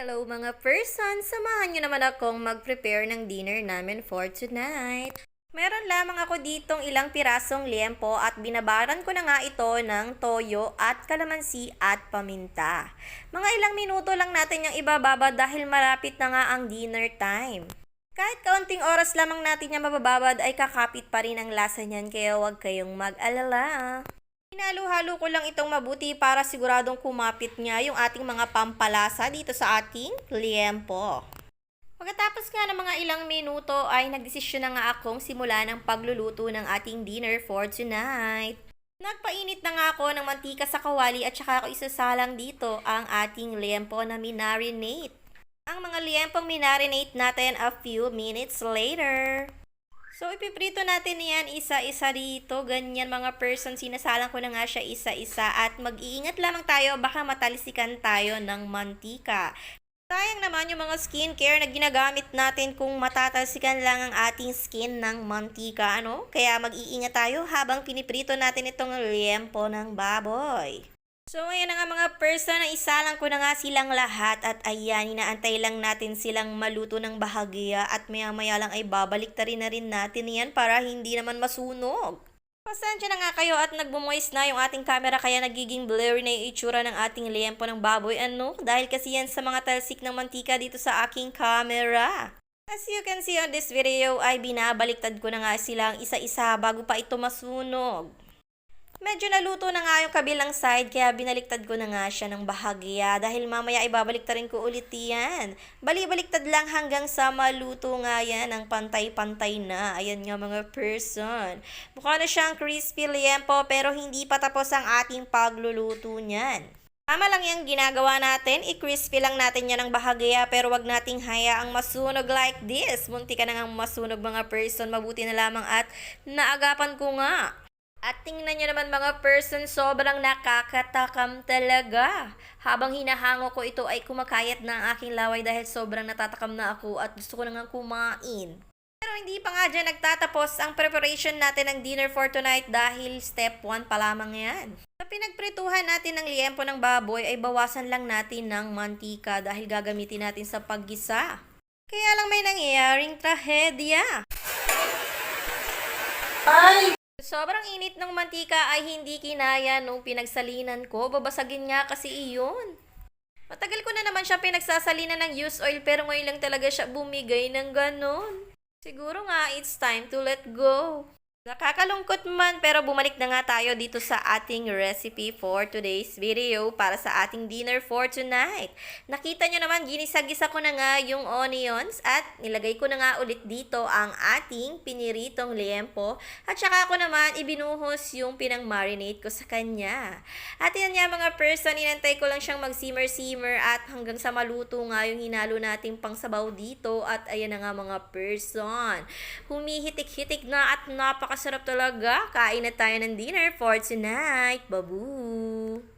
Hello mga person! Samahan nyo naman akong mag-prepare ng dinner namin for tonight. Meron lamang ako ditong ilang pirasong liempo at binabaran ko na nga ito ng toyo at kalamansi at paminta. Mga ilang minuto lang natin yung ibababad dahil malapit na nga ang dinner time. Kahit kaunting oras lamang natin yung mabababad ay kakapit pa rin ang lasa niyan kaya huwag kayong mag-alala. Hinalo-halo ko lang itong mabuti para siguradong kumapit nga yung ating mga pampalasa dito sa ating liempo. Pagkatapos nga ng mga ilang minuto ay nagdesisyon na nga akong simulan ang pagluluto ng ating dinner for tonight. Nagpainit na nga ako ng mantika sa kawali at saka ako isasalang dito ang ating liempo na minarinate. Ang mga liempong minarinate natin a few minutes later. So, ipiprito natin yan isa-isa dito. Ganyan mga person, sinasalang ko na nga siya isa-isa. At mag-iingat lamang tayo, baka matalisikan tayo ng mantika. Sayang naman yung mga skincare na ginagamit natin kung matatalsikan lang ang ating skin ng mantika, ano? Kaya mag-iingat tayo habang piniprito natin itong liempo ng baboy. So, ayan na nga mga person, isalang ko na nga silang lahat at ayan, inaantay lang natin silang maluto ng bahagya at maya-maya lang ay babalik na rin natin yan para hindi naman masunog. Pasensya na nga kayo at nagbumoist na yung ating camera kaya nagiging blurry na yung itsura ng ating liempo ng baboy. Ano? Dahil kasi yan sa mga talsik ng mantika dito sa aking camera. As you can see on this video ay binabaliktad ko na nga silang isa-isa bago pa ito masunog. Medyo naluto na nga yung kabilang side kaya binaliktad ko na nga siya ng bahagya dahil mamaya ibabaliktarin ko ulit yan. Bali-baliktad lang hanggang sa maluto nga yan ng pantay-pantay na. Ayan nga mga person. Mukha na siyang crispy liempo pero hindi pa tapos ang ating pagluluto niyan. Tama lang yung ginagawa natin, i-crispy lang natin yan ng bahagya pero wag nating hayaang masunog like this. Munti ka na nga masunog mga person, mabuti na lamang at naagapan ko nga. At tingnan nyo naman mga person, sobrang nakakatakam talaga. Habang hinahango ko ito ay kumakayat na ang aking laway dahil sobrang natatakam na ako at gusto ko na nga kumain. Pero hindi pa nga dyan nagtatapos ang preparation natin ng dinner for tonight dahil step 1 pa lamang yan. Sa pinagprituhan natin ng liempo ng baboy ay bawasan lang natin ng mantika dahil gagamitin natin sa paggisa. Kaya lang may nangyayaring trahedya. Sobrang init ng mantika ay hindi kinaya nung pinagsalinan ko. Babasagin nga kasi iyon. Matagal ko na naman siya pinagsasalinan ng used oil pero ngayon lang talaga siya bumigay ng ganon. Siguro nga it's time to let go. Nakakalungkot man pero bumalik na nga tayo dito sa ating recipe for today's video para sa ating dinner for tonight. Nakita nyo naman, ginisa-gisa ko na nga yung onions at nilagay ko na nga ulit dito ang ating piniritong liempo at saka ko naman ibinuhos yung pinang-marinate ko sa kanya. At yan nga mga person, inantay ko lang siyang mag-simmer-simmer at hanggang sa maluto nga yung hinalo nating pangsabaw dito at ayan na nga mga person. Humihitik-hitik na at napakasarap talaga. Kain na tayo ng dinner for tonight. Babu!